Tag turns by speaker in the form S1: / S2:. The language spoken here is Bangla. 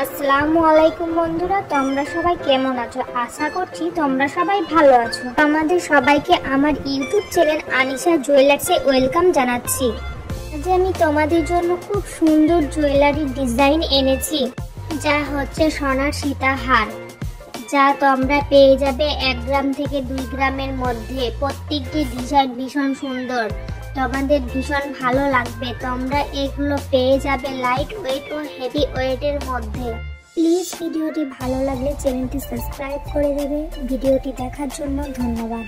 S1: আসসালামু আলাইকুম বন্ধুরা, তোমরা সবাই কেমন আছো? আশা করছি তোমরা সবাই ভালো আছো। তোমাদের সবাইকে আমার ইউটিউব চ্যানেল আনিশা জুয়েলার্সে ওয়েলকাম জানাচ্ছি। আজ আমি তোমাদের জন্য খুব সুন্দর জুয়েলারি ডিজাইন এনেছি, যা হচ্ছে সোনার সীতাহার, যা তোমরা পেয়ে যাবে 1 গ্রাম থেকে 2 গ্রামের মধ্যে। প্রত্যেকটি ডিজাইন ভীষণ সুন্দর, তোমাদের ভীষণ ভালো লাগবে। তোমরা এগুলো পেয়ে যাবে লাইট ওয়েট ও হেভি ওয়েটের মধ্যে। প্লিজ ভিডিওটি ভালো লাগলে চ্যানেলটি সাবস্ক্রাইব করে দেবে। ভিডিওটি দেখার জন্য ধন্যবাদ।